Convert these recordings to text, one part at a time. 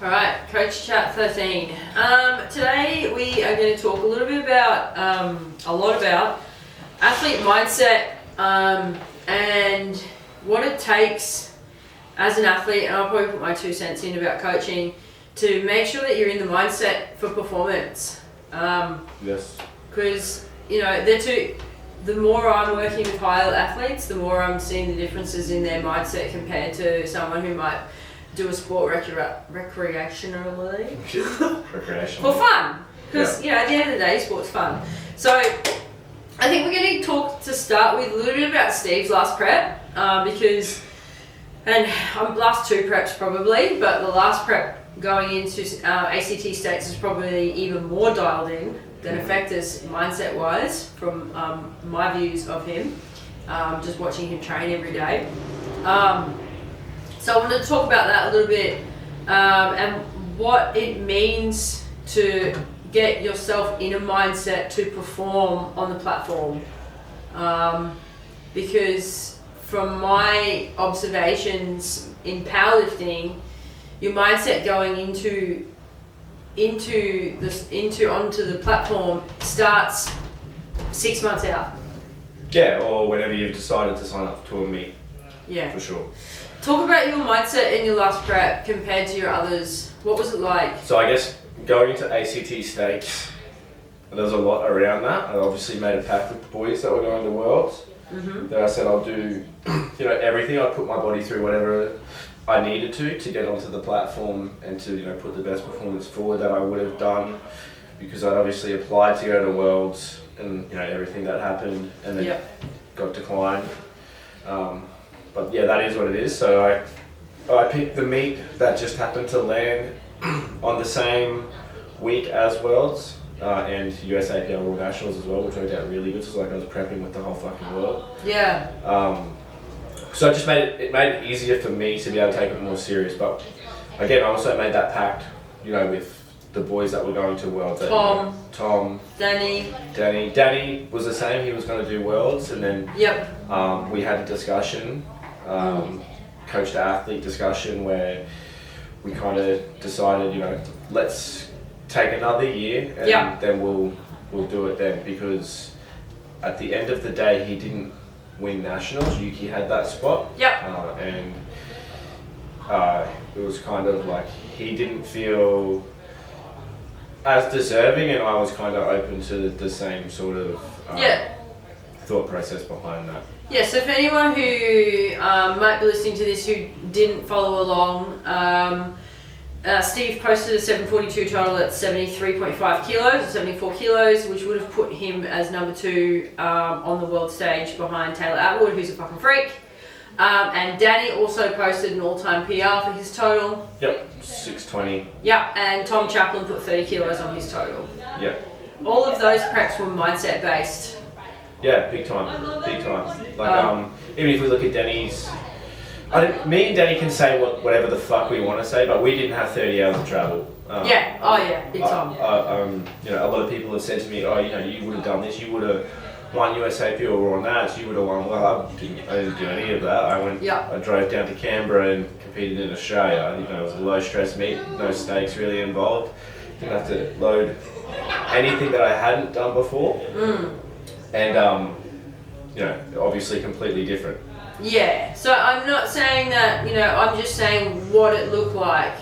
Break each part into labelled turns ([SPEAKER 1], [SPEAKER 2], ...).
[SPEAKER 1] Alright, Coach Chat 13. Today we are going to talk a little bit about, a lot about athlete mindset and what it takes as an athlete, and I'll probably put my 2 cents in about coaching, to make sure that you're in the mindset for performance.
[SPEAKER 2] Yes.
[SPEAKER 1] Because, you know, the more I'm working with higher athletes, the more I'm seeing the differences in their mindset compared to someone who might do a sport recreationally. For fun. Because, you know, at the end of the day, sport's fun. So, I think we're going to talk to start with a little bit about Steve's last prep, because, and last 2 preps probably, but the last prep going into ACT States is probably even more dialed in than Effectus mindset-wise, from my views of him, just watching him train every day. So I wanted to talk about that a little bit, and what it means to get yourself in a mindset to perform on the platform. Because from my observations in powerlifting, your mindset going onto the platform starts 6 months out.
[SPEAKER 2] Yeah, or whenever you've decided to sign up to a meet.
[SPEAKER 1] Yeah.
[SPEAKER 2] For sure.
[SPEAKER 1] Talk about your mindset in your last prep compared to your others. What was it like?
[SPEAKER 2] So I guess going into ACT States, there's a lot around that. I obviously made a pact with the boys that were going to Worlds.
[SPEAKER 1] Mm-hmm.
[SPEAKER 2] That I said I'll do, everything. I'd put my body through whatever I needed to get onto the platform and to, put the best performance forward that I would have done, because I'd obviously applied to go to Worlds and, everything that happened and then got declined. But yeah, that is what it is. So I picked the meet that just happened to land on the same week as Worlds and USAPL World Nationals as well, which worked out really good. So it was like I was prepping with the whole fucking world.
[SPEAKER 1] Yeah.
[SPEAKER 2] So it just made it easier for me to be able to take it more serious. But again, I also made that pact, with the boys that were going to Worlds. Tom. Danny was the same. He was going to do Worlds, and then we had a discussion, coach to athlete discussion, where we kind of decided, let's take another year and then we'll do it then, because at the end of the day, he didn't win nationals. Yuki had that spot. And it was kind of like he didn't feel as deserving, and I was kind of open to the same sort of thought process behind that.
[SPEAKER 1] Yeah, so for anyone who might be listening to this who didn't follow along, Steve posted a 742 total at 73.5 kilos, or 74 kilos, which would have put him as number 2 on the world stage behind Taylor Atwood, who's a fucking freak. And Danny also posted an all-time PR for his total.
[SPEAKER 2] 620.
[SPEAKER 1] And Tom Chaplin put 30 kilos on his total. All of those preps were mindset based.
[SPEAKER 2] Yeah, big time. Like, even if we look at Danny's, me and Danny can say whatever the fuck we want to say, but we didn't have 30 hours of travel.
[SPEAKER 1] Big time.
[SPEAKER 2] A lot of people have said to me, you would have done this, you would have won USAP or on that, you would have won. Well, I didn't do any of that. I drove down to Canberra and competed in Australia. It was a low stress meet, no stakes really involved. Didn't have to load anything that I hadn't done before. And obviously completely different.
[SPEAKER 1] Yeah, so I'm not saying that, I'm just saying what it looked like,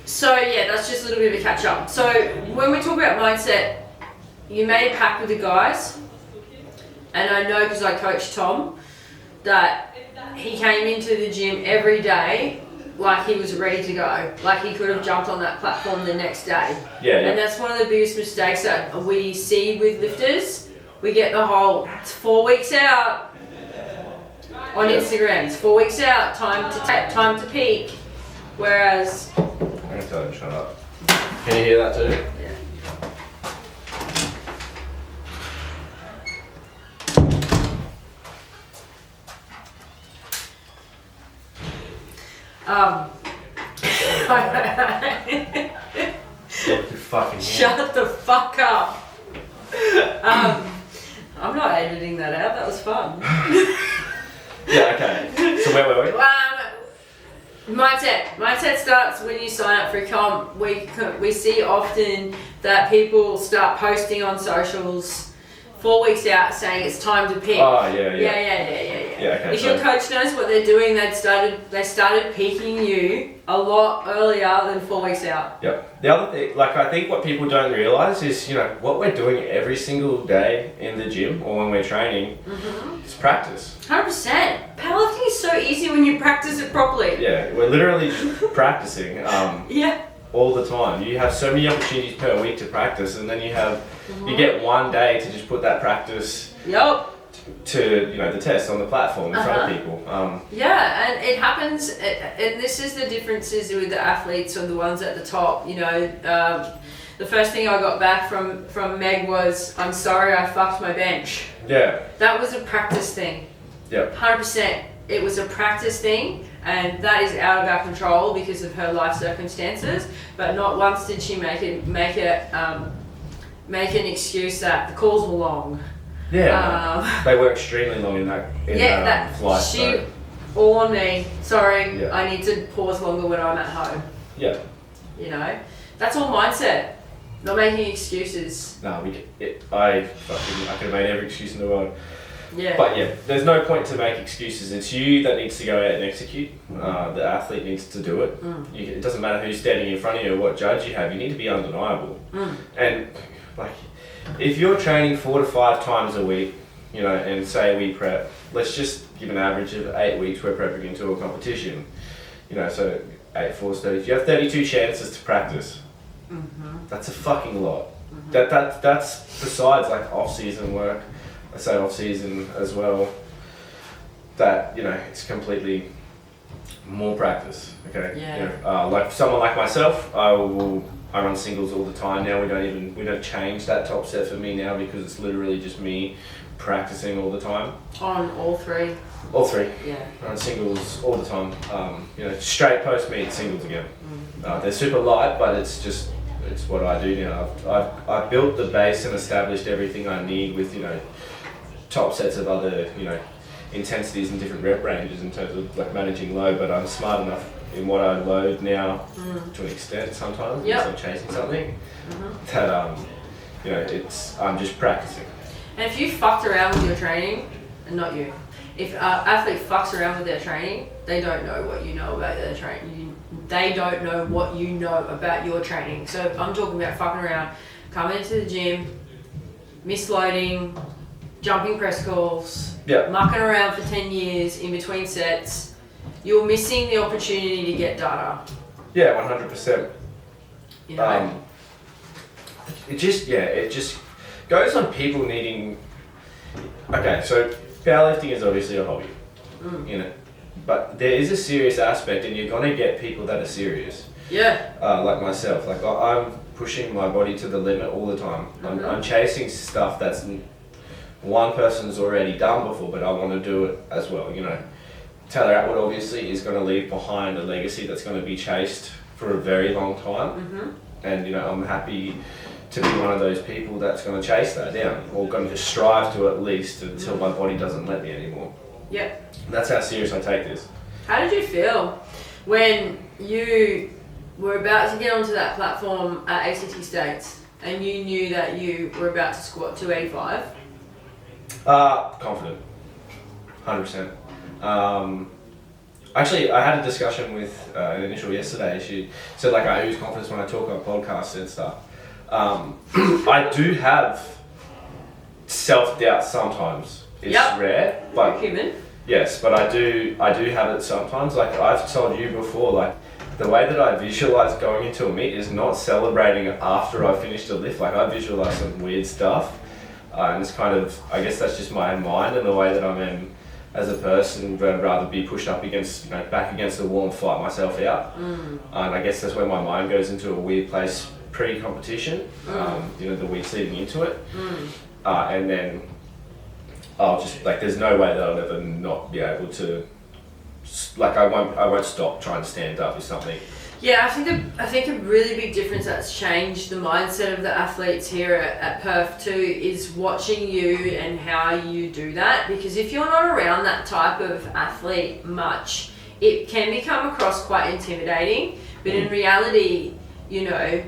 [SPEAKER 1] So that's just a little bit of a catch up. So when we talk about mindset, you made a pact with the guys, and I know because I coached Tom, that he came into the gym every day like he was ready to go, like he could have jumped on that platform the next day. And that's one of the biggest mistakes that we see with lifters. We get the whole 4 weeks out on Instagram. It's 4 weeks out, time to peak. Whereas,
[SPEAKER 2] I'm gonna tell him shut up. Can you hear that too?
[SPEAKER 1] Shut the fuck up. I'm not editing that out. That was fun.
[SPEAKER 2] Yeah, okay. So where were we?
[SPEAKER 1] Mindset starts when you sign up for a comp. We see often that people start posting on socials 4 weeks out saying it's time to peak.
[SPEAKER 2] Oh, yeah.
[SPEAKER 1] Okay, if your coach knows what they're doing, they started peaking you a lot earlier than 4 weeks out.
[SPEAKER 2] Yep. The other thing, like I think what people don't realise is, what we're doing every single day in the gym or when we're training is practice.
[SPEAKER 1] 100%. Powerlifting is so easy when you practice it properly.
[SPEAKER 2] Yeah, we're literally practicing. All the time. You have so many opportunities per week to practice, and then you get one day to just put that practice to the test on the platform in front of people.
[SPEAKER 1] And it happens, and this is the differences with the athletes or the ones at the top. The first thing I got back from Meg was, "I'm sorry, I fucked my bench."
[SPEAKER 2] Yeah.
[SPEAKER 1] That was a practice thing.
[SPEAKER 2] Yeah.
[SPEAKER 1] 100%. It was a practice thing. And that is out of our control because of her life circumstances. But not once did she make an excuse that the calls were long.
[SPEAKER 2] Yeah, they were extremely long in that flight.
[SPEAKER 1] All on me. Sorry,
[SPEAKER 2] Yeah.
[SPEAKER 1] I need to pause longer when I'm at home.
[SPEAKER 2] Yeah.
[SPEAKER 1] That's all mindset. Not making excuses.
[SPEAKER 2] No, I could have made every excuse in the world.
[SPEAKER 1] Yeah.
[SPEAKER 2] But there's no point to make excuses. It's you that needs to go out and execute. The athlete needs to do it. It doesn't matter who's standing in front of you or what judge you have. You need to be undeniable. And if you're training 4 to 5 times a week, and say we prep, let's just give an average of 8 weeks we're prepping into a competition. So 8, 4, 30. If you have 32 chances to practice, that's a fucking lot. That's besides off-season work. I say off season as well, that it's completely more practice. Okay.
[SPEAKER 1] Yeah.
[SPEAKER 2] Like someone like myself, I run singles all the time now. We don't change that top set for me now because it's literally just me practicing all the time.
[SPEAKER 1] On all three.
[SPEAKER 2] All three.
[SPEAKER 1] Yeah.
[SPEAKER 2] I run singles all the time. Straight post meet singles again. They're super light, but it's what I do now. I've built the base and established everything I need with top sets of other intensities and different rep ranges in terms of managing load, but I'm smart enough in what I load now to an extent sometimes because I'm chasing something that I'm just practicing.
[SPEAKER 1] And if you fucked around with your training, and not you, if an athlete fucks around with their training, they don't know what you know about their training. They don't know what you know about your training. So I'm talking about fucking around, coming into the gym, misloading, jumping press calls, mucking around for 10 years in between sets. You're missing the opportunity to get data.
[SPEAKER 2] Yeah, 100%. It just goes on people needing. Okay, so powerlifting is obviously a hobby, but there is a serious aspect, and you're gonna get people that are serious.
[SPEAKER 1] Yeah.
[SPEAKER 2] Like myself, I'm pushing my body to the limit all the time. I'm chasing stuff that's one person's already done before, but I want to do it as well. Taylor Atwood obviously is going to leave behind a legacy that's going to be chased for a very long time, and I'm happy to be one of those people that's going to chase that down, or going to strive to at least until my body doesn't let me anymore.
[SPEAKER 1] Yep.
[SPEAKER 2] That's how serious I take this.
[SPEAKER 1] How did you feel when you were about to get onto that platform at ACT States and you knew that you were about to squat 285?
[SPEAKER 2] Confident, 100%. Actually, I had a discussion with an initial yesterday. She said I use confidence when I talk on podcasts and stuff. I do have self-doubt sometimes. It's rare, but
[SPEAKER 1] you're human.
[SPEAKER 2] Yes, but I do have it sometimes. I've told you before, the way that I visualize going into a meet is not celebrating after I finished a lift. I visualize some weird stuff. And it's kind of, I guess that's just my mind and the way that I am as a person. I'd rather be pushed up against, back against the wall and fight myself out. And I guess that's where my mind goes into a weird place pre-competition, the weeks leading into it. And then I'll just, there's no way that I'll ever not be able to, I won't stop trying to stand up is something.
[SPEAKER 1] Yeah, I think a really big difference that's changed the mindset of the athletes here at Perf too is watching you and how you do that. Because if you're not around that type of athlete much, it can become across quite intimidating, but in reality, you know,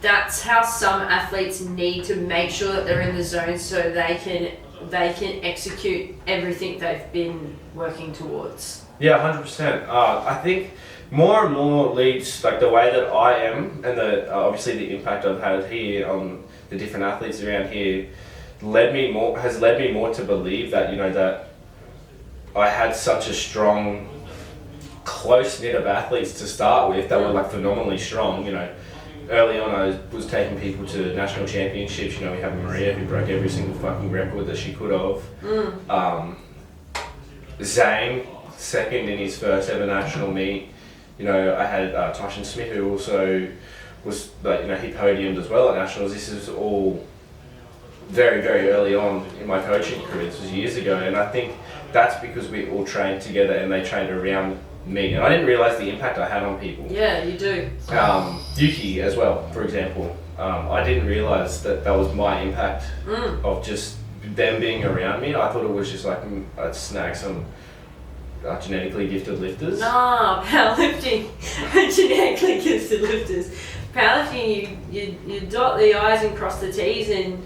[SPEAKER 1] that's how some athletes need to make sure that they're in the zone so they can execute everything they've been working towards.
[SPEAKER 2] Yeah, 100%. I think more and more leads, like the way that I am, and obviously the impact I've had here on the different athletes around here, has led me more to believe that, you know, that I had such a strong, close knit of athletes to start with that were like phenomenally strong. You know, early on I was taking people to national championships. You know, we have Maria who broke every single fucking record that she could have. Zane, second in his first ever national meet. You know, I had Tyson Smith, who also was, like, you know, he podiumed as well at nationals. This is all very, very early on in my coaching career. This was years ago, and I think that's because we all trained together and they trained around me, and I didn't realise the impact I had on people.
[SPEAKER 1] Yeah, you do.
[SPEAKER 2] Yuki as well, for example. I didn't realise that was my impact of just them being around me. I thought it was just like I'd snag some genetically gifted lifters.
[SPEAKER 1] Nah, powerlifting, genetically gifted lifters. Powerlifting, you dot the I's and cross the T's, and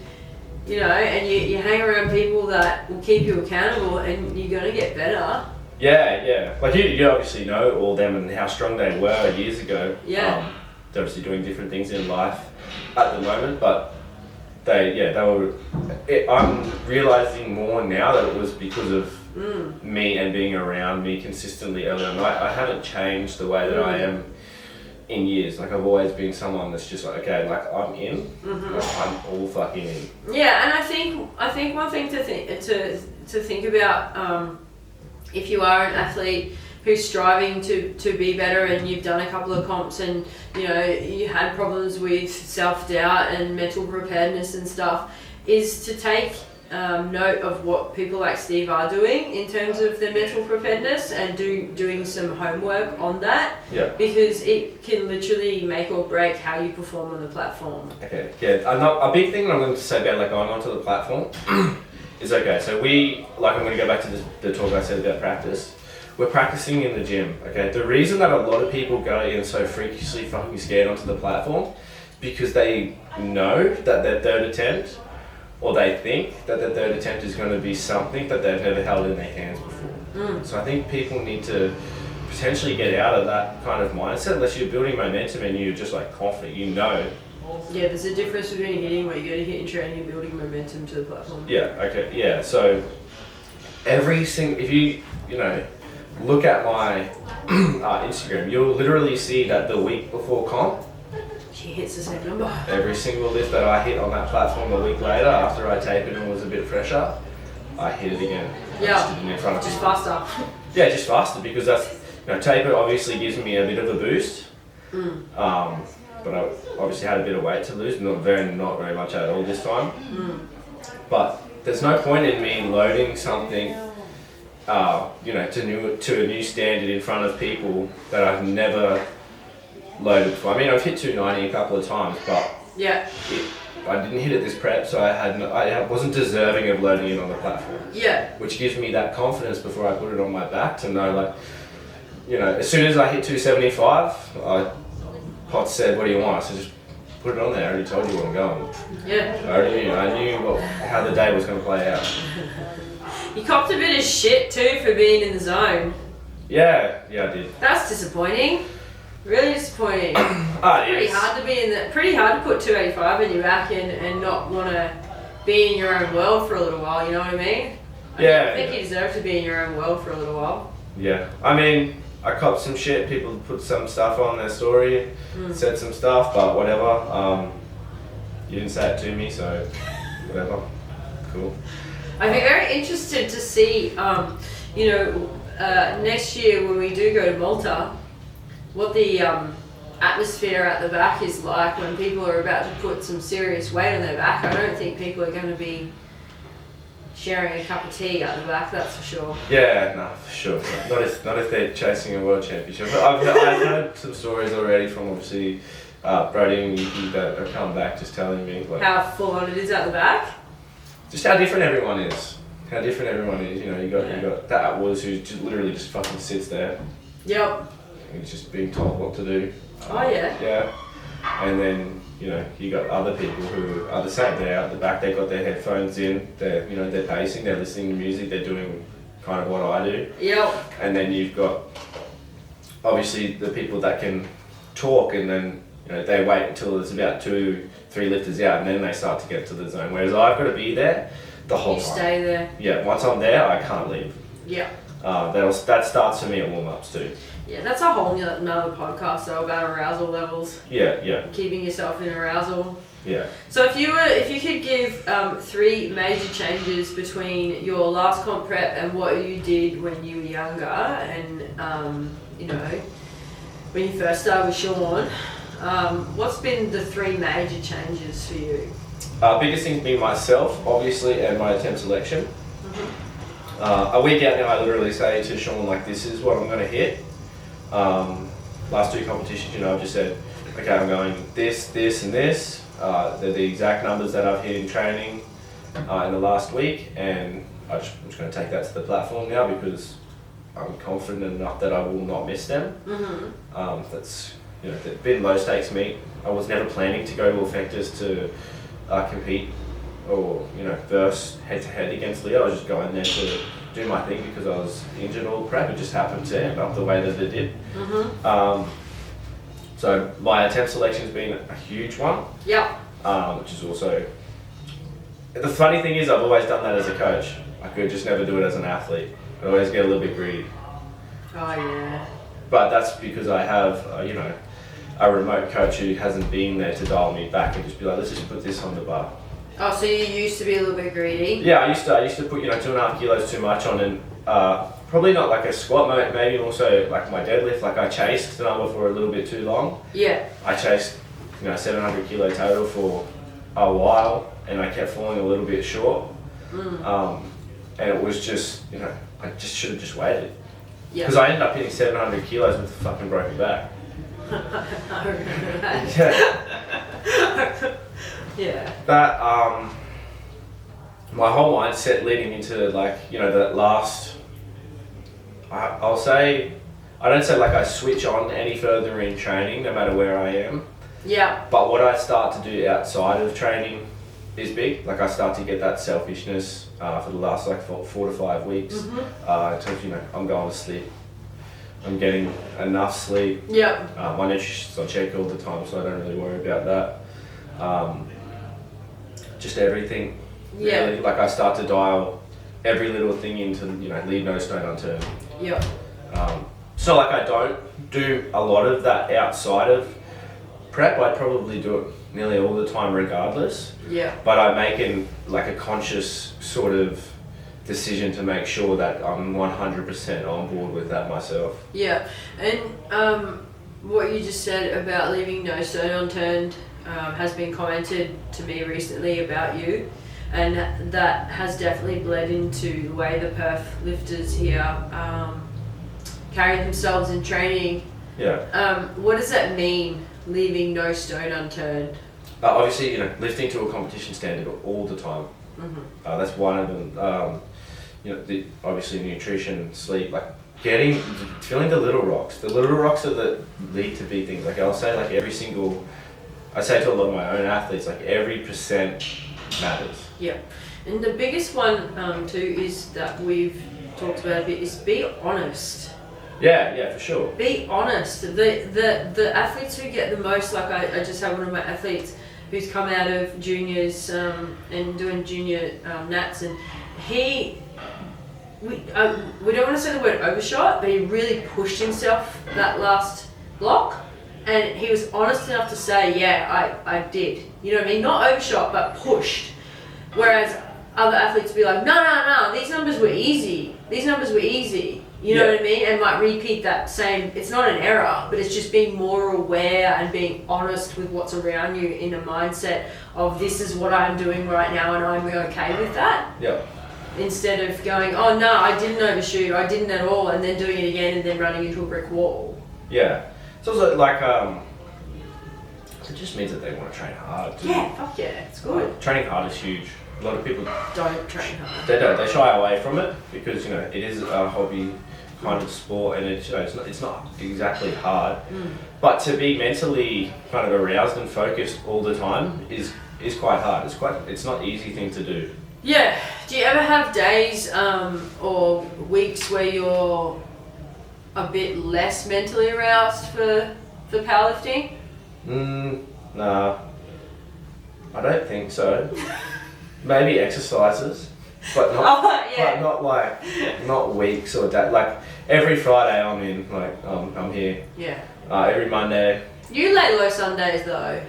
[SPEAKER 1] you know, and you hang around people that will keep you accountable, and you're gonna get better.
[SPEAKER 2] Yeah. Like you obviously know all them and how strong they were years ago.
[SPEAKER 1] Yeah.
[SPEAKER 2] They're obviously doing different things in life at the moment, but they were. I'm realizing more now that it was because of me and being around me consistently early on. I haven't changed the way that I am in years. Like, I've always been someone that's just like, okay, like, I'm in, like, I'm all fucking in.
[SPEAKER 1] Yeah, and I think one thing to think about, if you are an athlete who's striving to be better, and you've done a couple of comps, and you know you had problems with self-doubt and mental preparedness and stuff, is to take note of what people like Steve are doing in terms of their mental preparedness, and doing some homework on that.
[SPEAKER 2] Yeah.
[SPEAKER 1] Because it can literally make or break how you perform on the platform.
[SPEAKER 2] Okay. Yeah. A big thing I'm going to say about like going onto the platform is, okay, so I'm going to go back to the talk I said about practice. We're practicing in the gym, okay? The reason that a lot of people go in so freakishly fucking scared onto the platform, because they know that their third attempt, or they think that their third attempt is going to be something that they've never held in their hands before. So I think people need to potentially get out of that kind of mindset, unless you're building momentum and you're just like confident, you know.
[SPEAKER 1] Yeah, there's a difference between hitting where you go to hit and training and building momentum to the platform.
[SPEAKER 2] Yeah, okay, yeah. So if you know, look at my Instagram, you'll literally see that the week before comp,
[SPEAKER 1] she hits the same number.
[SPEAKER 2] Every single lift that I hit on that platform a week later, after I tapered and was a bit fresher, I hit it again.
[SPEAKER 1] Yeah,
[SPEAKER 2] I did it in front of
[SPEAKER 1] just
[SPEAKER 2] people.
[SPEAKER 1] faster.
[SPEAKER 2] Yeah, just faster, because that's, you know, taper obviously gives me a bit of a boost. But I obviously had a bit of weight to lose, not very much at all this time. But there's no point in me loading something, you know, to a new standard in front of people that I've never loaded before. I mean, I've hit 290 a couple of times, but
[SPEAKER 1] yeah,
[SPEAKER 2] I didn't hit it this prep, so I wasn't deserving of loading it on the platform.
[SPEAKER 1] Yeah.
[SPEAKER 2] Which gives me that confidence before I put it on my back to know, like, you know, as soon as I hit 275, Pot said, "What do you want?" I said, "Just put it on there. I already told you where I'm going."
[SPEAKER 1] Yeah.
[SPEAKER 2] I knew how the day was going to play out.
[SPEAKER 1] You copped a bit of shit too for being in the zone.
[SPEAKER 2] Yeah, I did.
[SPEAKER 1] That's disappointing. Really disappointing.
[SPEAKER 2] Pretty
[SPEAKER 1] hard to be pretty hard to put 285 in your back and not want to be in your own world for a little while. You know what I mean? I think you deserve to be in your own world for a little while.
[SPEAKER 2] Yeah, I mean, I copped some shit. People put some stuff on their story, said some stuff, but whatever. You didn't say it to me, so whatever. Cool.
[SPEAKER 1] I'd be very interested to see, you know, next year when we do go to Malta, what the atmosphere at the back is like when people are about to put some serious weight on their back. I don't think people are going to be sharing a cup of tea at the back, that's for sure.
[SPEAKER 2] Yeah, no, for sure. Not if they're chasing a world championship. But I've heard some stories already from, obviously, Brody and Yuki that have come back just telling me, like,
[SPEAKER 1] how full on it is at the back.
[SPEAKER 2] just how different everyone is. how different everyone is. You know, you got that Atwoods who just literally just fucking sits there.
[SPEAKER 1] Yep.
[SPEAKER 2] He's just being told what to do.
[SPEAKER 1] Oh yeah.
[SPEAKER 2] Yeah. And then, you know, you got other people who are the same. They're out the back, they got their headphones in, they're, you know, they're pacing, they're listening to music, they're doing kind of what I do.
[SPEAKER 1] Yep.
[SPEAKER 2] And then you've got obviously the people that can talk, and then, you know, they wait until there's about 2-3 lifters out, and then they start to get to the zone. Whereas I've got to be there the whole time.
[SPEAKER 1] You stay there.
[SPEAKER 2] Yeah, once I'm there, I can't leave.
[SPEAKER 1] Yeah.
[SPEAKER 2] That starts for me at warm-ups too.
[SPEAKER 1] Yeah, that's a whole another podcast though about arousal levels.
[SPEAKER 2] Yeah.
[SPEAKER 1] Keeping yourself in arousal.
[SPEAKER 2] Yeah.
[SPEAKER 1] So if you could give 3 major changes between your last comp prep and what you did when you were younger, and you know, when you first started with Sean, what's been the 3 major changes for you?
[SPEAKER 2] Biggest thing's been myself, obviously, and my attempt selection. A week out now, I literally say to Sean, like, this is what I'm going to hit. Last 2 competitions, you know, I've just said, okay, I'm going this, and this. They're the exact numbers that I've hit in training in the last week, and I'm just going to take that to the platform now because I'm confident enough that I will not miss them. That's, you know, they've been low stakes meet. I was never planning to go to Effectus to compete or, you know, verse head to head against Leo. I was just going there to do my thing because I was injured all prep. It just happened to end up the way that it did. So my attempt selection has been a huge one.
[SPEAKER 1] Yeah.
[SPEAKER 2] Which is also, the funny thing is I've always done that as a coach. I could just never do it as an athlete. I always get a little bit greedy.
[SPEAKER 1] Oh yeah.
[SPEAKER 2] But that's because I have, you know, a remote coach who hasn't been there to dial me back and just be like, let's just put this on the bar.
[SPEAKER 1] Oh, so you used to be a little bit greedy?
[SPEAKER 2] Yeah, I used to put, you know, 2.5 kilos too much on, and probably not like a squat, maybe also like my deadlift. Like I chased the number for a little bit too long.
[SPEAKER 1] Yeah.
[SPEAKER 2] I chased, you know, 700 kilo total for a while, and I kept falling a little bit short. And it was just, you know, I just should have just waited.
[SPEAKER 1] Yeah.
[SPEAKER 2] Because I ended up hitting 700 kilos with a fucking broken back.
[SPEAKER 1] I remember that.
[SPEAKER 2] Yeah.
[SPEAKER 1] Yeah.
[SPEAKER 2] That, my whole mindset leading into, like, you know, that last, I'll say, I don't say like I switch on any further in training, no matter where I am.
[SPEAKER 1] Yeah.
[SPEAKER 2] But what I start to do outside of training is big. Like I start to get that selfishness for the last like 4 to 5 weeks. In terms of, you know, I'm going to sleep. I'm getting enough sleep.
[SPEAKER 1] Yeah.
[SPEAKER 2] My nutrition's on check all the time, so I don't really worry about that. Just everything.
[SPEAKER 1] Yeah.
[SPEAKER 2] Really. Like I start to dial every little thing into, you know, leave no stone unturned.
[SPEAKER 1] Yeah.
[SPEAKER 2] So like I don't do a lot of that outside of prep. I probably do it nearly all the time regardless.
[SPEAKER 1] Yeah.
[SPEAKER 2] But I make a conscious sort of decision to make sure that I'm 100% on board with that myself.
[SPEAKER 1] Yeah. And what you just said about leaving no stone unturned has been commented to me recently about you, and that has definitely bled into the way the Perf lifters here carry themselves in training.
[SPEAKER 2] Yeah.
[SPEAKER 1] What does that mean, leaving no stone unturned?
[SPEAKER 2] Obviously, you know, lifting to a competition standard all the time. That's one of them. You know, obviously nutrition, sleep, like feeling the little rocks. The little rocks are that lead to big things. Like I'll say, like I say to a lot of my own athletes, like every percent matters.
[SPEAKER 1] Yeah, and the biggest one too is that we've talked about a bit is be honest.
[SPEAKER 2] Yeah, for sure.
[SPEAKER 1] Be honest. The athletes who get the most, like I just have one of my athletes who's come out of juniors and doing junior nats, and we don't want to say the word overshot, but he really pushed himself that last block, and he was honest enough to say, yeah, I did. You know what I mean? Not overshot, but pushed. Whereas other athletes be like, no, these numbers were easy. You know what I mean? And might repeat that same, it's not an error, but it's just being more aware and being honest with what's around you in a mindset of this is what I'm doing right now and I'm okay with that.
[SPEAKER 2] Yeah.
[SPEAKER 1] Instead of going, oh no, I didn't overshoot, I didn't at all, and then doing it again and then running into a brick wall.
[SPEAKER 2] Yeah. It's also like, it just means that they want to train hard too.
[SPEAKER 1] Yeah, fuck yeah, it's good.
[SPEAKER 2] Training hard is huge. A lot of people
[SPEAKER 1] don't train hard.
[SPEAKER 2] They don't. They shy away from it because it is a hobby kind of sport, and it's not exactly hard. But to be mentally kind of aroused and focused all the time is quite hard. It's not an easy thing to do.
[SPEAKER 1] Yeah. Do you ever have days or weeks where you're a bit less mentally aroused for powerlifting?
[SPEAKER 2] Nah. I don't think so. Maybe exercises, but not. But not weeks or days. Like every Friday, I'm in. Like I'm here.
[SPEAKER 1] Yeah.
[SPEAKER 2] Every Monday.
[SPEAKER 1] You lay low Sundays though.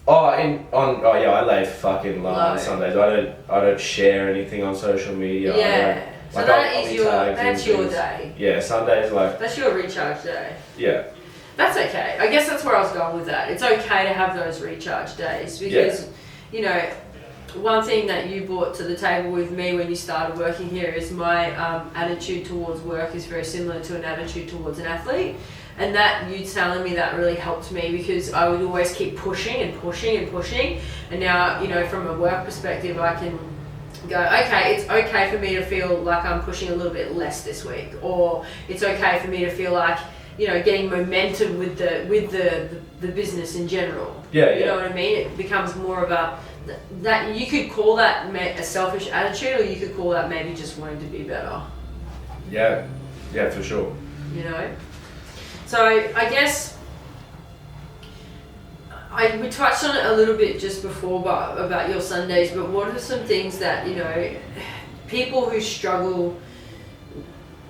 [SPEAKER 2] I lay fucking low on Sundays. I don't share anything on social media.
[SPEAKER 1] Yeah. So that's your day.
[SPEAKER 2] Yeah, Sundays
[SPEAKER 1] that's your recharge day.
[SPEAKER 2] Yeah.
[SPEAKER 1] That's okay. I guess that's where I was going with that. It's okay to have those recharge days because one thing that you brought to the table with me when you started working here is my attitude towards work is very similar to an attitude towards an athlete. And that you telling me that really helped me because I would always keep pushing and pushing and pushing. And now, from a work perspective, I can go, okay, it's okay for me to feel like I'm pushing a little bit less this week, or it's okay for me to feel like, getting momentum with the business in general.
[SPEAKER 2] Yeah.
[SPEAKER 1] You know what I mean? It becomes more of that you could call that a selfish attitude, or you could call that maybe just wanting to be better.
[SPEAKER 2] Yeah, for sure.
[SPEAKER 1] So I guess we touched on it a little bit just before about your Sundays, but what are some things that, people who struggle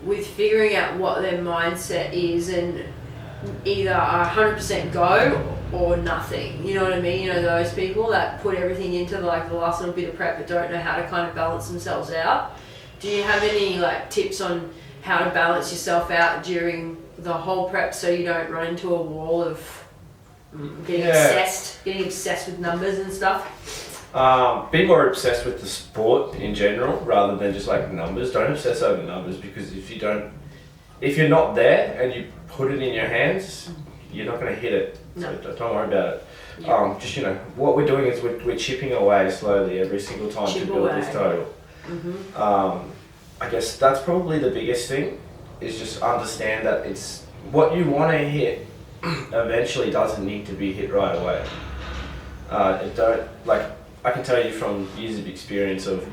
[SPEAKER 1] with figuring out what their mindset is and either are 100% go or nothing, you know what I mean? Those people that put everything into the last little bit of prep but don't know how to kind of balance themselves out. Do you have any tips on how to balance yourself out during the whole prep so you don't run into a wall of getting obsessed with numbers and stuff?
[SPEAKER 2] Be more obsessed with the sport in general rather than just numbers. Don't obsess over numbers because if you're not there and you put it in your hands, you're not going to hit it.
[SPEAKER 1] No.
[SPEAKER 2] So don't worry about it.
[SPEAKER 1] Yeah.
[SPEAKER 2] Just what we're doing is we're chipping away slowly every single time to build this total. I guess that's probably the biggest thing, is just understand that it's what you want to hit eventually doesn't need to be hit right away. I can tell you from years of experience of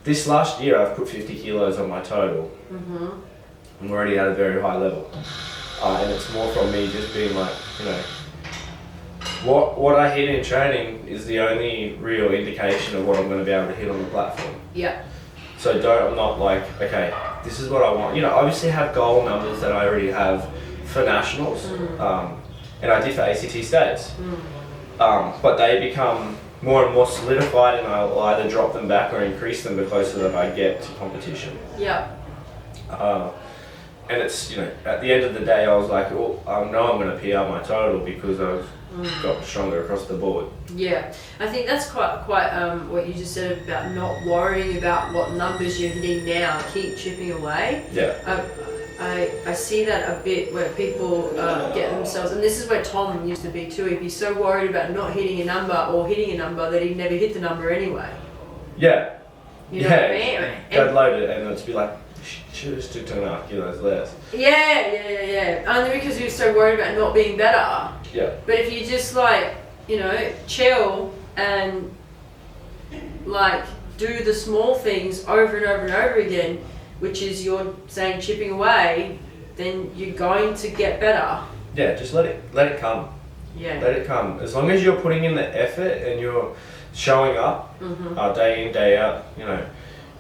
[SPEAKER 2] this last year I've put 50 kilos on my total. I'm already at a very high level, and it's more from me just being what I hit in training is the only real indication of what I'm going to be able to hit on the platform.
[SPEAKER 1] Yeah.
[SPEAKER 2] So I'm not okay, this is what I want. Obviously have goal numbers that I already have for nationals, and I did for ACT states. But they become more and more solidified, and I'll either drop them back or increase them the closer that I get to competition.
[SPEAKER 1] Yeah.
[SPEAKER 2] And it's, at the end of the day, I was like, well, I know I'm going to PR my total because I've got stronger across the board. Yeah.
[SPEAKER 1] I think that's quite what you just said about not worrying about what numbers you're hitting now. Keep chipping away.
[SPEAKER 2] Yeah.
[SPEAKER 1] I see that a bit where people get themselves, and this is where Tom used to be too. He'd be so worried about not hitting a number or hitting a number that he'd never hit the number anyway.
[SPEAKER 2] Yeah.
[SPEAKER 1] You know what I mean?
[SPEAKER 2] I'd load it and it'd be like, should have stood 2.5 kilos less.
[SPEAKER 1] Yeah. Only because he was so worried about not being better.
[SPEAKER 2] Yeah.
[SPEAKER 1] But if you just chill and do the small things over and over and over again, which is you're saying chipping away, then you're going to get better.
[SPEAKER 2] Yeah, just let it come.
[SPEAKER 1] Yeah.
[SPEAKER 2] Let it come. As long as you're putting in the effort and you're showing up day in, day out,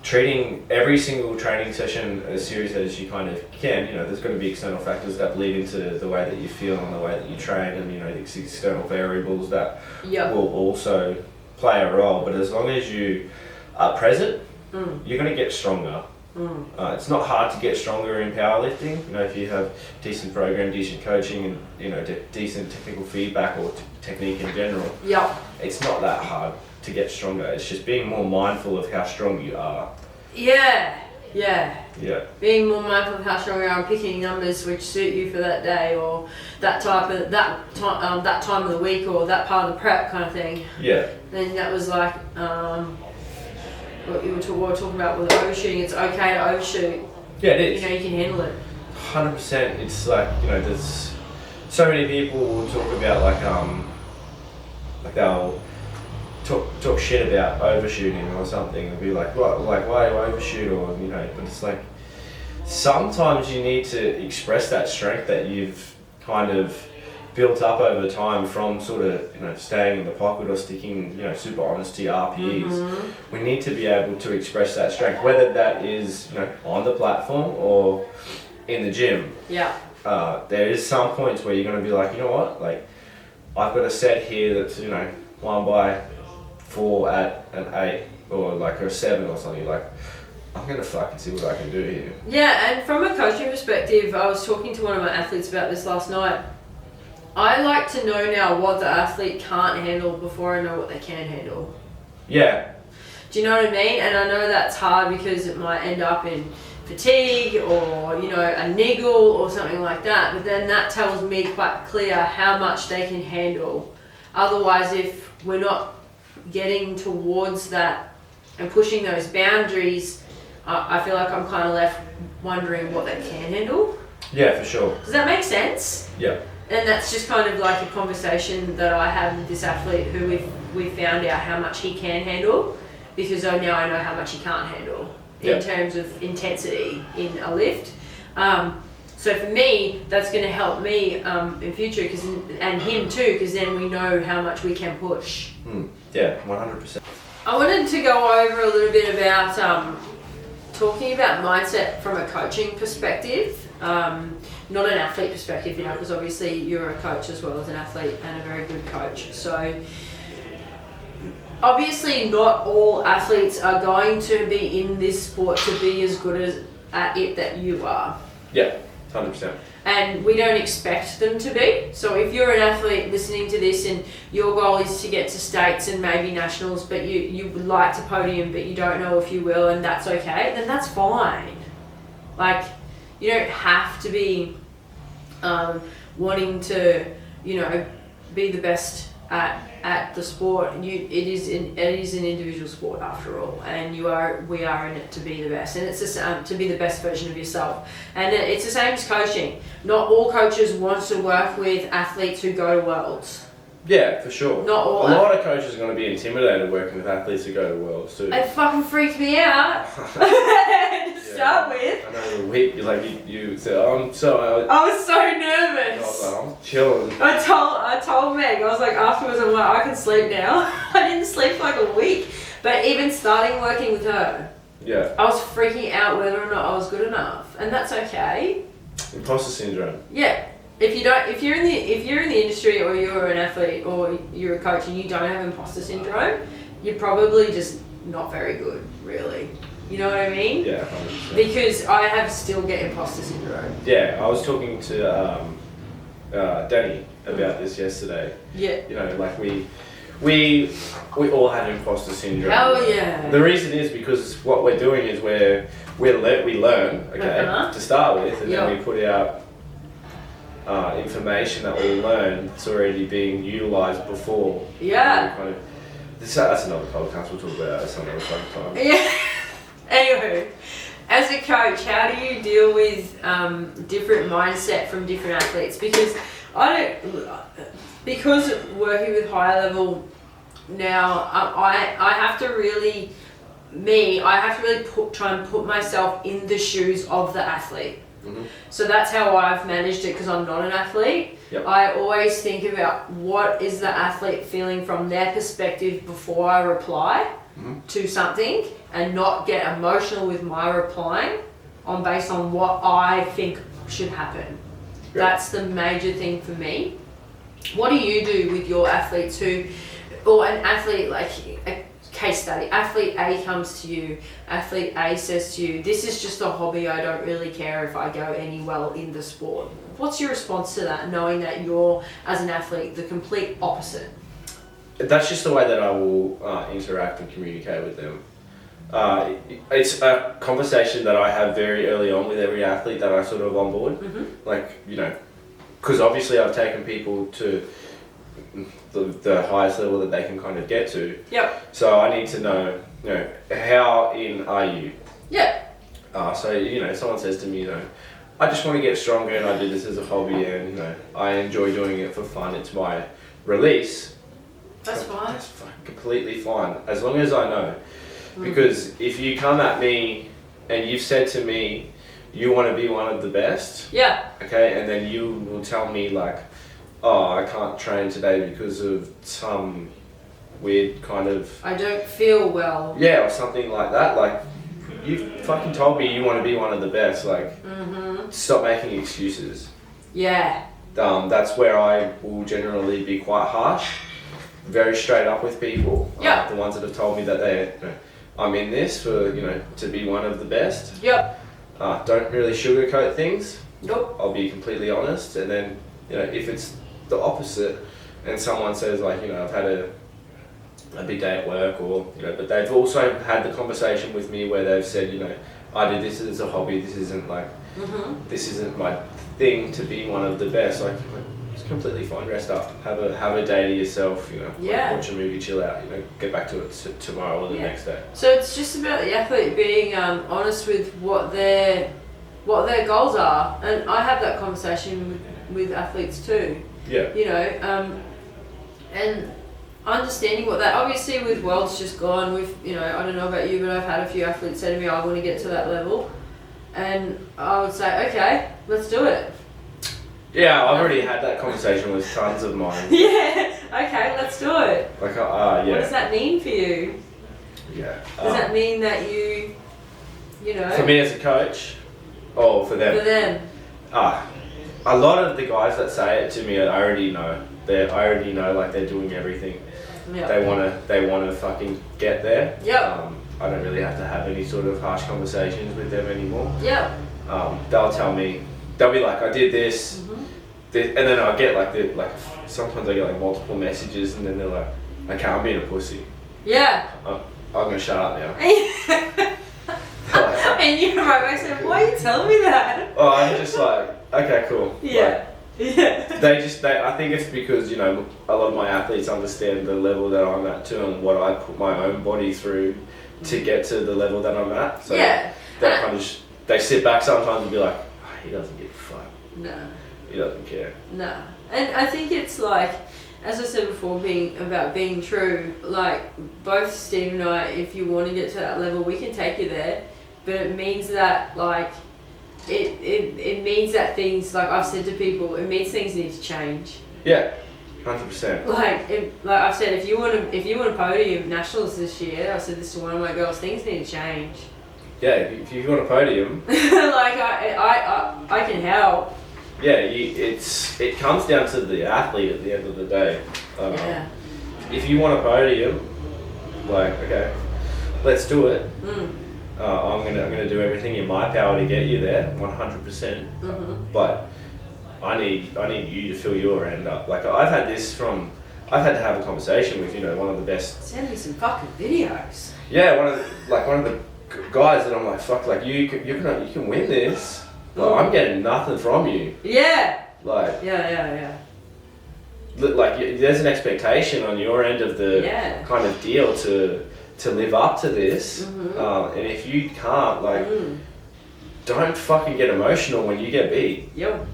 [SPEAKER 2] treating every single training session as serious as you kind of can. There's going to be external factors that bleed into the way that you feel and the way that you train, and these external variables that will also play a role. But as long as you are present, you're going to get stronger. It's not hard to get stronger in powerlifting. If you have decent program, decent coaching, and decent technical feedback or technique in general.
[SPEAKER 1] Yeah.
[SPEAKER 2] It's not that hard to get stronger. It's just being more mindful of how strong you are.
[SPEAKER 1] Yeah. Yeah.
[SPEAKER 2] Yeah.
[SPEAKER 1] Being more mindful of how strong you are and picking numbers which suit you for that day or that time of the week or that part of the prep kind of thing.
[SPEAKER 2] Yeah.
[SPEAKER 1] Then that was like what we were talking about with overshooting. It's okay to overshoot.
[SPEAKER 2] Yeah, it is.
[SPEAKER 1] You know, you can handle it.
[SPEAKER 2] 100%. It's like, you know, there's so many people will talk about like they'll talk shit about overshooting or something and be like, what, like why do you overshoot, or you know, but it's like sometimes you need to express that strength that you've kind of built up over time from sort of, you know, staying in the pocket or sticking, you know, super honest to your RPEs.
[SPEAKER 1] Mm-hmm.
[SPEAKER 2] We need to be able to express that strength, whether that is, you know, on the platform or in the gym.
[SPEAKER 1] Yeah.
[SPEAKER 2] There is some points where you're going to be like, you know what, like I've got a set here that's, you know, 1x4 at an 8 or like a 7 or something. Like I'm going to fucking see what I can do here.
[SPEAKER 1] Yeah, and from a coaching perspective, I was talking to one of my athletes about this last night. I like to know now what the athlete can't handle before I know what they can handle.
[SPEAKER 2] Yeah.
[SPEAKER 1] Do you know what I mean? And I know that's hard because it might end up in fatigue or, you know, a niggle or something like that, but then that tells me quite clear how much they can handle. Otherwise, if we're not getting towards that and pushing those boundaries, I feel like I'm kind of left wondering what they can handle.
[SPEAKER 2] Yeah, for sure.
[SPEAKER 1] Does that make sense?
[SPEAKER 2] Yeah.
[SPEAKER 1] And that's just kind of like a conversation that I have with this athlete who we've found out how much he can handle, because now I know how much he can't handle in terms of intensity in a lift. So for me, that's going to help me in future, and him too, because then we know how much we can push.
[SPEAKER 2] Yeah, 100%.
[SPEAKER 1] I wanted to go over a little bit about talking about mindset from a coaching perspective, not an athlete perspective, you know, because obviously you're a coach as well as an athlete and a very good coach. So obviously not all athletes are going to be in this sport to be as good at it that you are.
[SPEAKER 2] Yeah, 100%.
[SPEAKER 1] And we don't expect them to be. So if you're an athlete listening to this and your goal is to get to states and maybe nationals, but you would like to podium but you don't know if you will, and that's okay, then that's fine. Like, you don't have to be wanting to, you know, be the best at the sport. It is an individual sport after all, and we are in it to be the best, and it's to be the best version of yourself. And it's the same as coaching. Not all coaches want to work with athletes who go to worlds.
[SPEAKER 2] Yeah, for sure.
[SPEAKER 1] Not all.
[SPEAKER 2] A lot of coaches are going to be intimidated working with athletes who go to worlds too.
[SPEAKER 1] It fucking freaked me out to start with.
[SPEAKER 2] I know the week you said, I'm so.
[SPEAKER 1] I was so
[SPEAKER 2] I
[SPEAKER 1] nervous.
[SPEAKER 2] was like, I'm chilling.
[SPEAKER 1] I told Meg, I was like, afterwards I'm like, I can sleep now. I didn't sleep for like a week. But even starting working with her,
[SPEAKER 2] Yeah.
[SPEAKER 1] I was freaking out whether or not I was good enough. And that's okay.
[SPEAKER 2] Imposter syndrome.
[SPEAKER 1] Yeah. If you're in the industry or you're an athlete or you're a coach and you don't have imposter syndrome, you're probably just not very good, really. You know what I mean?
[SPEAKER 2] Yeah, 100%.
[SPEAKER 1] Because I still get imposter syndrome.
[SPEAKER 2] Yeah, I was talking to Danny about this yesterday.
[SPEAKER 1] Yeah.
[SPEAKER 2] You know, like we all have imposter syndrome.
[SPEAKER 1] Oh yeah.
[SPEAKER 2] The reason is because what we're doing is we learn, okay, to start with, and then we put out information that we learn that's already being utilised before.
[SPEAKER 1] Yeah.
[SPEAKER 2] That's another podcast. We'll talk about that some other time.
[SPEAKER 1] Yeah. Anywho, as a coach, how do you deal with different mindset from different athletes? Because working with high level now, I have to really try and put myself in the shoes of the athlete.
[SPEAKER 2] Mm-hmm.
[SPEAKER 1] So that's how I've managed it, because I'm not an athlete.
[SPEAKER 2] Yep.
[SPEAKER 1] I always think about what is the athlete feeling from their perspective before I reply to something, and not get emotional with my replying based on what I think should happen. Yep. That's the major thing for me. What do you do with your athletes or an athlete, like a case study, athlete A comes to you, athlete A says to you, this is just a hobby, I don't really care if I go any well in the sport. What's your response to that, knowing that you're, as an athlete, the complete opposite?
[SPEAKER 2] That's just the way that I will interact and communicate with them. It's a conversation that I have very early on with every athlete that I sort of onboard. Like, you know, because obviously I've taken people to the highest level that they can kind of get to.
[SPEAKER 1] Yep.
[SPEAKER 2] So I need to know, you know, how in are you?
[SPEAKER 1] Yeah.
[SPEAKER 2] So, you know, someone says to me, you know, I just want to get stronger and I do this as a hobby and, you know, I enjoy doing it for fun. It's my release.
[SPEAKER 1] That's fine.
[SPEAKER 2] That's completely fine, as long as I know. Because if you come at me and you've said to me, you want to be one of the best.
[SPEAKER 1] Yeah.
[SPEAKER 2] Okay, and then you will tell me like, oh, I can't train today because of some weird kind of...
[SPEAKER 1] I don't feel well.
[SPEAKER 2] Yeah, or something like that. Like, you fucking told me you want to be one of the best. Like, stop making excuses.
[SPEAKER 1] Yeah.
[SPEAKER 2] That's where I will generally be quite harsh. Very straight up with people.
[SPEAKER 1] Yeah.
[SPEAKER 2] The ones that have told me that they, you know, I'm in this for, you know, to be one of the best.
[SPEAKER 1] Yep.
[SPEAKER 2] Don't really sugarcoat things.
[SPEAKER 1] Nope.
[SPEAKER 2] I'll be completely honest. And then, you know, if it's the opposite and someone says like, you know, I've had a big day at work or, you know, but they've also had the conversation with me where they've said, you know, I do this as a hobby, this isn't like, this isn't my thing to be one of the best. Like, it's completely fine, rest up, have a day to yourself, you know,
[SPEAKER 1] Yeah.
[SPEAKER 2] watch a movie, chill out, you know, get back to it tomorrow or the next day.
[SPEAKER 1] So it's just about the athlete being honest with what their goals are, and I have that conversation with athletes too.
[SPEAKER 2] Yeah.
[SPEAKER 1] You know, and understanding what that, obviously with Worlds just gone, with, you know, I don't know about you, but I've had a few athletes say to me, I want to get to that level, and I would say, okay, let's do it.
[SPEAKER 2] Yeah, I've already had that conversation with tons of mine.
[SPEAKER 1] Yeah, okay, let's do it.
[SPEAKER 2] Like, yeah.
[SPEAKER 1] What does that mean for you?
[SPEAKER 2] Yeah.
[SPEAKER 1] Does that mean that you know?
[SPEAKER 2] For me as a coach, or for them?
[SPEAKER 1] For them.
[SPEAKER 2] A lot of the guys that say it to me, I already know. I already know, like, they're doing everything.
[SPEAKER 1] Yep.
[SPEAKER 2] They wanna fucking get there.
[SPEAKER 1] Yep.
[SPEAKER 2] I don't really have to have any sort of harsh conversations with them anymore.
[SPEAKER 1] Yep.
[SPEAKER 2] They'll tell me, they'll be like, I did this, and then I'll get like sometimes I get like multiple messages, and then they're like, okay, I'm being a pussy.
[SPEAKER 1] Yeah.
[SPEAKER 2] I'm gonna shut up now.
[SPEAKER 1] And you might be saying, why are you telling me that?
[SPEAKER 2] Oh, I'm just like, okay, cool.
[SPEAKER 1] Yeah. Yeah.
[SPEAKER 2] I think it's because, you know, a lot of my athletes understand the level that I'm at too, and what I put my own body through to get to the level that I'm at. So
[SPEAKER 1] yeah.
[SPEAKER 2] that kind of they sit back sometimes and be like, oh, he doesn't give a fuck.
[SPEAKER 1] No.
[SPEAKER 2] He doesn't care.
[SPEAKER 1] No. And I think it's like, as I said before, being true. Like, both Steve and I, if you want to get to that level, we can take you there. But it means that, like, it means that things, like I've said to people, it means things need to change.
[SPEAKER 2] Yeah, 100%.
[SPEAKER 1] Like I've said, if you want to podium nationals this year, I said this to one of my girls, things need to change.
[SPEAKER 2] Yeah, if you want a podium,
[SPEAKER 1] like I can help.
[SPEAKER 2] Yeah, it comes down to the athlete at the end of the day.
[SPEAKER 1] Yeah.
[SPEAKER 2] If you want a podium, like, okay, let's do it. I'm gonna do everything in my power to get you there, 100%. But I need you to fill your end up. Like, I've had to have a conversation with, you know, one of the best.
[SPEAKER 1] Send me some fucking videos.
[SPEAKER 2] Yeah, one of the guys that I'm like, fuck, like you can win this. Like, I'm getting nothing from you.
[SPEAKER 1] Yeah.
[SPEAKER 2] Like.
[SPEAKER 1] Yeah.
[SPEAKER 2] Like, there's an expectation on your end of the kind of deal to live up to this, and if you can't, like, don't fucking get emotional when you get beat.
[SPEAKER 1] Yep.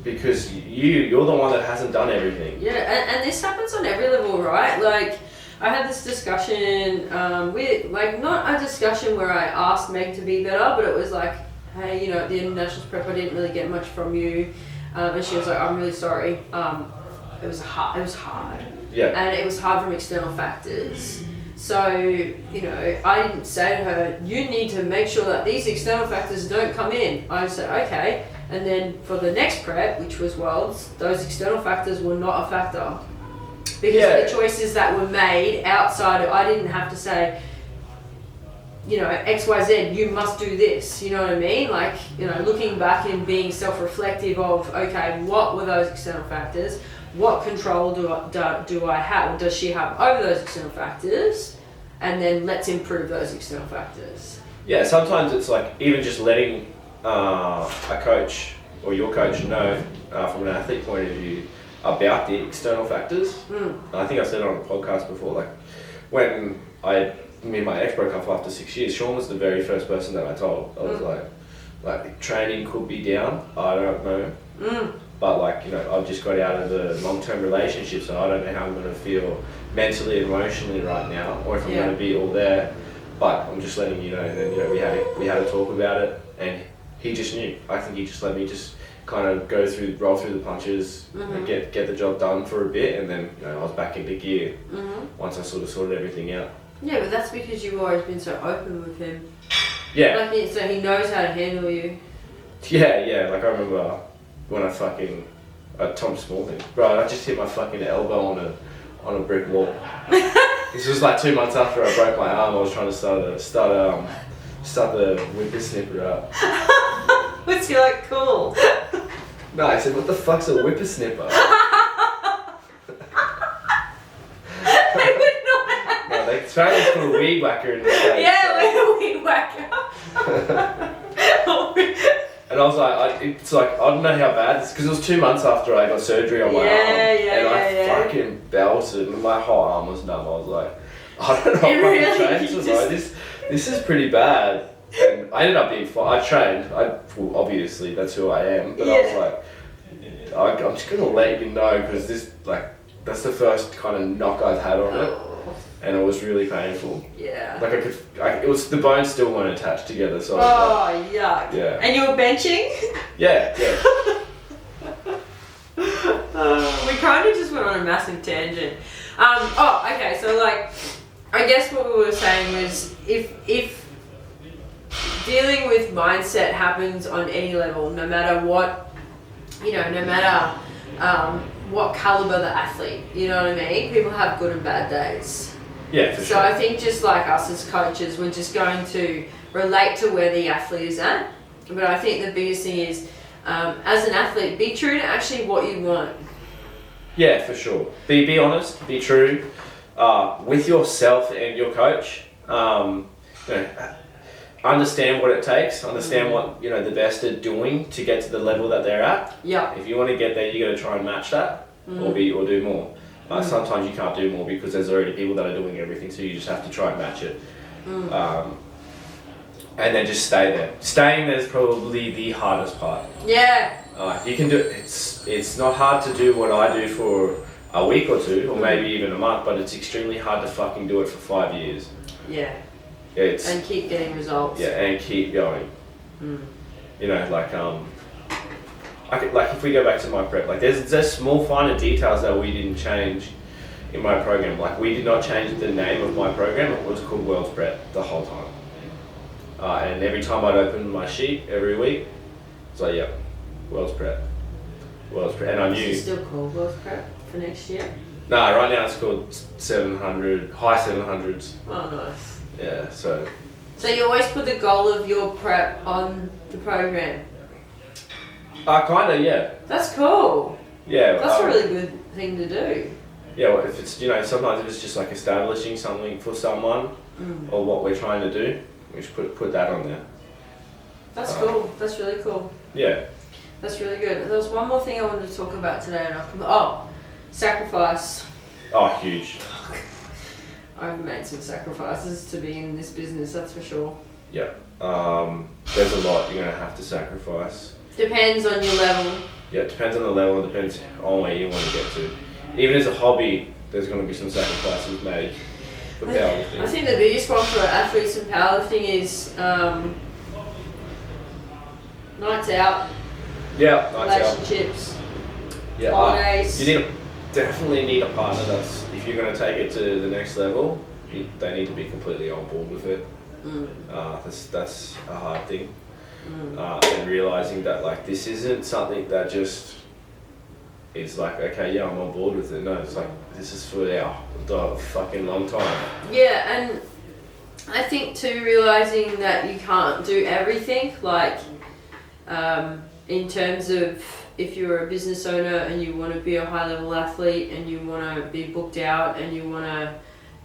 [SPEAKER 2] Because you're the one that hasn't done everything.
[SPEAKER 1] Yeah, and this happens on every level, right? Like, I had this discussion with, like, not a discussion where I asked Meg to be better, but it was like, hey, you know, at the internationals prep, I didn't really get much from you, and she was like, I'm really sorry. It was hard.
[SPEAKER 2] Yeah.
[SPEAKER 1] And it was hard from external factors. So, you know, I didn't say to her, you need to make sure that these external factors don't come in. I said, okay. And then for the next prep, which was Worlds, those external factors were not a factor. Because the choices that were made outside of, I didn't have to say, you know, XYZ, you must do this. You know what I mean? Like, you know, looking back and being self-reflective of, okay, what were those external factors? What control do I have, or does she have over those external factors? and then let's improve those external factors.
[SPEAKER 2] Yeah, sometimes it's like even just letting a coach or your coach know from an athlete point of view about the external factors. I think I said it on a podcast before, like when me and my ex broke up after 6 years, Sean was the very first person that I told. I was like training could be down, I don't know. But like, you know, I've just got out of the long-term relationship, so I don't know how I'm going to feel mentally and emotionally right now, or if I'm going to be all there. But I'm just letting you know. And then, you know, we had a talk about it, and he just knew. I think he just let me just kind of roll through the punches, and get the job done for a bit, and then, you know, I was back into gear once I sort of sorted everything out.
[SPEAKER 1] Yeah, but that's because you've always been so open with him.
[SPEAKER 2] Yeah.
[SPEAKER 1] Like, so he knows how to handle you.
[SPEAKER 2] Yeah. Like I remember when I fucking Tom Small thing, bro. I just hit my fucking elbow on a brick wall. This was like 2 months after I broke my arm. I was trying to start the whippersnipper up.
[SPEAKER 1] What's he like? Cool.
[SPEAKER 2] No, I said, what the fuck's a whippersnipper? No, they try to call a weed whacker in the States.
[SPEAKER 1] Yeah, so. A weed whacker.
[SPEAKER 2] And I was like, it's like, I don't know how bad it's, because it was 2 months after I got surgery on my arm. And I fucking belted, and my whole arm was numb. I was like, I don't know what I'm trained to know. This is pretty bad. And I ended up being fine. I trained. Well, obviously, that's who I am. But I was like, I'm just going to let you know, because this, like, that's the first kind of knock I've had on it. And it was really painful. Yeah. Like it was, the bones still weren't attached together, so.
[SPEAKER 1] Oh, yuck.
[SPEAKER 2] Yeah.
[SPEAKER 1] And you were benching?
[SPEAKER 2] Yeah.
[SPEAKER 1] We kind of just went on a massive tangent. Okay, so like, I guess what we were saying was if dealing with mindset happens on any level, no matter what, you know, no matter what caliber the athlete, you know what I mean? People have good and bad days.
[SPEAKER 2] Yeah, for sure.
[SPEAKER 1] So I think just like us as coaches, we're just going to relate to where the athlete is at. But I think the biggest thing is, as an athlete, be true to actually what you want.
[SPEAKER 2] Yeah, for sure. Be honest, be true with yourself and your coach. You know, understand what it takes, understand what, you know, the best are doing to get to the level that they're at. Yeah. If you want to get there, you got to try and match that, or do more. Sometimes you can't do more because there's already people that are doing everything, so you just have to try and match it. And then just stay there. Staying there is probably the hardest part. Yeah. You can do it. It's not hard to do what I do for a week or two, or maybe even a month, but it's extremely hard to fucking do it for 5 years. Yeah. And keep getting results. Yeah, and keep going. You know, like if we go back to my prep, like there's small finer details that we didn't change in my program. Like we did not change the name of my program. It was called World's Prep the whole time. And every time I'd open my sheet every week, it's like, yep, World's Prep. And I knew.
[SPEAKER 1] Is it still called World's Prep for next year?
[SPEAKER 2] No, right now it's called 700, high 700s.
[SPEAKER 1] Oh, nice.
[SPEAKER 2] Yeah, so
[SPEAKER 1] you always put the goal of your prep on the program?
[SPEAKER 2] Kinda, yeah.
[SPEAKER 1] That's cool.
[SPEAKER 2] Yeah.
[SPEAKER 1] That's a really good thing to do.
[SPEAKER 2] Yeah, well, if it's, you know, sometimes if it's just like establishing something for someone, or what we're trying to do, we should put that on there.
[SPEAKER 1] That's cool. That's really cool.
[SPEAKER 2] Yeah.
[SPEAKER 1] That's really good. There was one more thing I wanted to talk about today, and sacrifice.
[SPEAKER 2] Oh, huge.
[SPEAKER 1] I've made some sacrifices to be in this business, that's for sure.
[SPEAKER 2] Yeah. There's a lot you're going to have to sacrifice.
[SPEAKER 1] Depends on your level.
[SPEAKER 2] Yeah, it depends on the level, it depends on where you want to get to. Even as a hobby, there's going to be some sacrifices made for powerlifting.
[SPEAKER 1] I think the biggest one for athletes in powerlifting is nights out.
[SPEAKER 2] Yeah, nights
[SPEAKER 1] relationships.
[SPEAKER 2] Yeah,
[SPEAKER 1] holidays.
[SPEAKER 2] You definitely need a partner that's, if you're going to take it to the next level, they need to be completely on board with it. That's a hard thing. And realizing that like this isn't something that just is like, okay, yeah, I'm on board with it. No, it's like this is for the fucking long time. Yeah, and I think too, realizing that you can't do everything, like in terms of if you're a business owner and you want to be a high level athlete and you want to be booked out and you want to,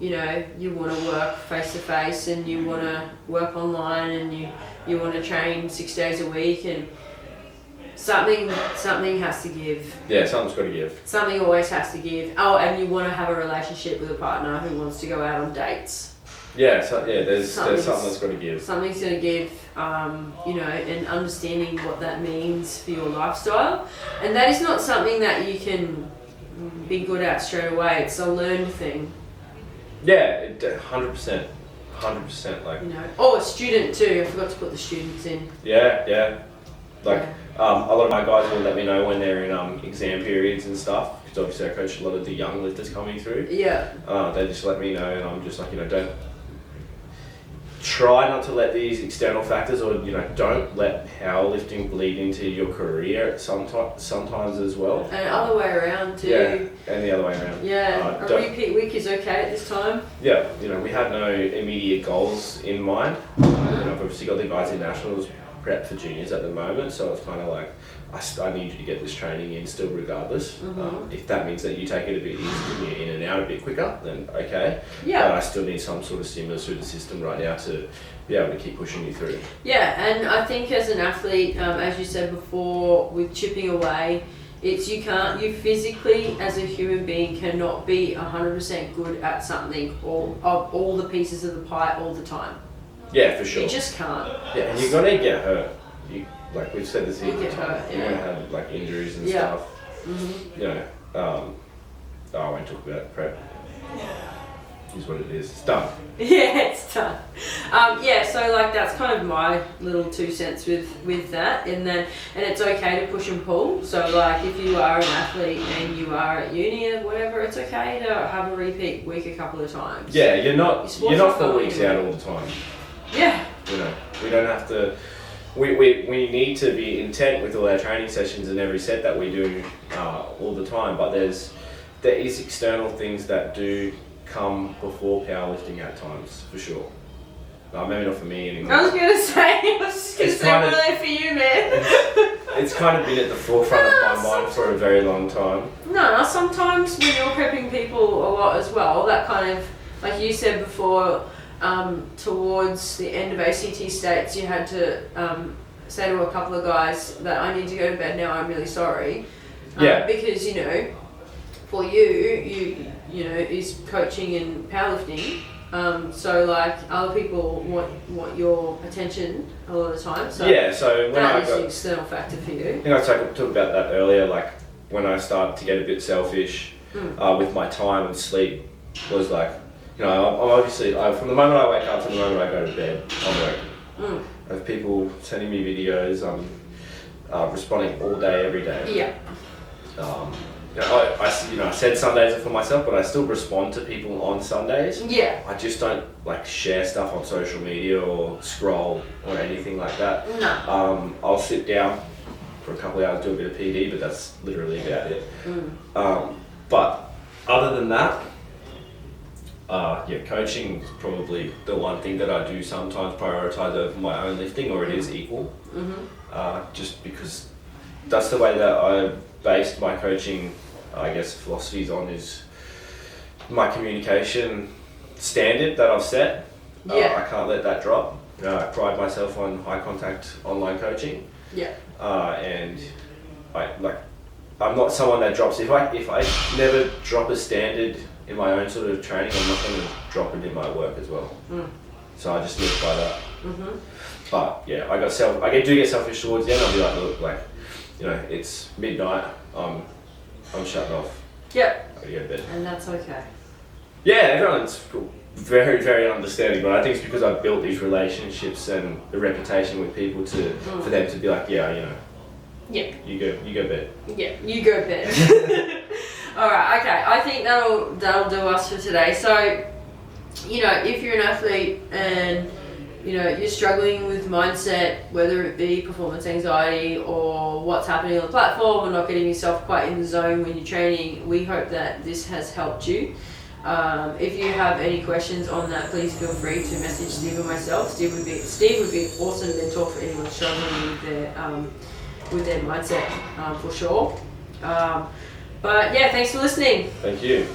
[SPEAKER 1] you know, you want to work face to face and you want to work online and you want to train 6 days a week, and something has to give.
[SPEAKER 2] Yeah, something's got to give.
[SPEAKER 1] Something always has to give. Oh, and you want to have a relationship with a partner who wants to go out on dates.
[SPEAKER 2] Yeah, so there's something that's got to give.
[SPEAKER 1] Something's going to give, you know, and understanding what that means for your lifestyle. And that is not something that you can be good at straight away. It's a learned thing.
[SPEAKER 2] Yeah, 100%. 100%. Like,
[SPEAKER 1] you know, oh, a student too. I forgot to put the students in.
[SPEAKER 2] Yeah. Like, a lot of my guys will let me know when they're in exam periods and stuff, because obviously I coach a lot of the young lifters coming through.
[SPEAKER 1] Yeah.
[SPEAKER 2] They just let me know, and I'm just like, you know, don't try not to let these external factors, or, you know, don't let powerlifting bleed into your career sometimes as well.
[SPEAKER 1] And the other way around too.
[SPEAKER 2] Yeah, and the other way around.
[SPEAKER 1] Yeah, a repeat week is okay at this time.
[SPEAKER 2] Yeah, you know, we had no immediate goals in mind. You know, I've obviously got the guys in nationals prep for juniors at the moment, so it's kind of like, I need you to get this training in still regardless. If that means that you take it a bit easier and you're in and out a bit quicker, then okay.
[SPEAKER 1] Yeah.
[SPEAKER 2] But I still need some sort of stimulus through the system right now to be able to keep pushing you through.
[SPEAKER 1] Yeah, and I think as an athlete, as you said before, with chipping away, it's you physically as a human being cannot be 100% good at something or of all the pieces of the pie all the time.
[SPEAKER 2] Yeah, for sure.
[SPEAKER 1] You just can't.
[SPEAKER 2] Yeah, and you're gonna get hurt. Like we've said this
[SPEAKER 1] You
[SPEAKER 2] even
[SPEAKER 1] get
[SPEAKER 2] time,
[SPEAKER 1] hurt,
[SPEAKER 2] you're
[SPEAKER 1] yeah.
[SPEAKER 2] gonna have like injuries and
[SPEAKER 1] Yeah.
[SPEAKER 2] stuff. You know, I won't talk about prep. Is what it is. It's done.
[SPEAKER 1] Yeah, it's done. Yeah, so like that's kind of my little 2 cents with that, and it's okay to push and pull. So like if you are an athlete and you are at uni or whatever, it's okay to have a repeat week a couple of times.
[SPEAKER 2] Yeah, you're not 4 weeks out all the time.
[SPEAKER 1] Yeah.
[SPEAKER 2] You know, we don't have to. We need to be intent with all our training sessions and every set that we do all the time. But there is external things that do come before powerlifting at times, for sure. Maybe not for me anymore.
[SPEAKER 1] I was just gonna say for you, man.
[SPEAKER 2] It's kind of been at the forefront of my mind for a very long time.
[SPEAKER 1] No, sometimes when you're prepping people a lot as well, that kind of, like you said before, towards the end of ACT states, you had to say to a couple of guys that I need to go to bed now, I'm really sorry.
[SPEAKER 2] Yeah.
[SPEAKER 1] Because, you know, for you know, is coaching and powerlifting. So like other people want your attention a lot of the time. So
[SPEAKER 2] yeah, so when
[SPEAKER 1] that is an external factor for you.
[SPEAKER 2] I think I talked about that earlier, like when I started to get a bit selfish with my time and sleep, was like, you know, I'm obviously, from the moment I wake up to the moment I go to bed, I'm working. I have people sending me videos, I'm responding all day, every day.
[SPEAKER 1] Yeah.
[SPEAKER 2] You know, I said Sundays are for myself, but I still respond to people on Sundays.
[SPEAKER 1] Yeah.
[SPEAKER 2] I just don't like share stuff on social media or scroll or anything like that.
[SPEAKER 1] No.
[SPEAKER 2] I'll sit down for a couple of hours, do a bit of PD, but that's literally about it. But other than that, coaching is probably the one thing that I do sometimes prioritize over my own lifting, or it is equal. Just because that's the way that I based my coaching, I guess, philosophies on, is my communication standard that I've set. I can't let that drop. I pride myself on high contact online coaching.
[SPEAKER 1] Yeah.
[SPEAKER 2] And I'm not someone that drops. If I never drop a standard in my own sort of training, I'm not going to drop it in my work as well. So I just live by that. But yeah, I do get selfish towards the end. I'll be like, look, like, you know, it's midnight. I'm shutting off.
[SPEAKER 1] Yep.
[SPEAKER 2] I gotta go to bed.
[SPEAKER 1] And that's okay.
[SPEAKER 2] Yeah, everyone's very, very understanding, but I think it's because I've built these relationships and the reputation with people for them to be like, yeah, you know.
[SPEAKER 1] Yeah.
[SPEAKER 2] You go bed.
[SPEAKER 1] Yeah, you go bed. Alright, okay. I think that'll do us for today. So, you know, if you're an athlete and you know, you're struggling with mindset, whether it be performance anxiety or what's happening on the platform or not getting yourself quite in the zone when you're training, we hope that this has helped you. If you have any questions on that, please feel free to message Steve or myself. Steve would be an awesome mentor for anyone struggling with their mindset, for sure. But yeah, thanks for listening.
[SPEAKER 2] Thank you.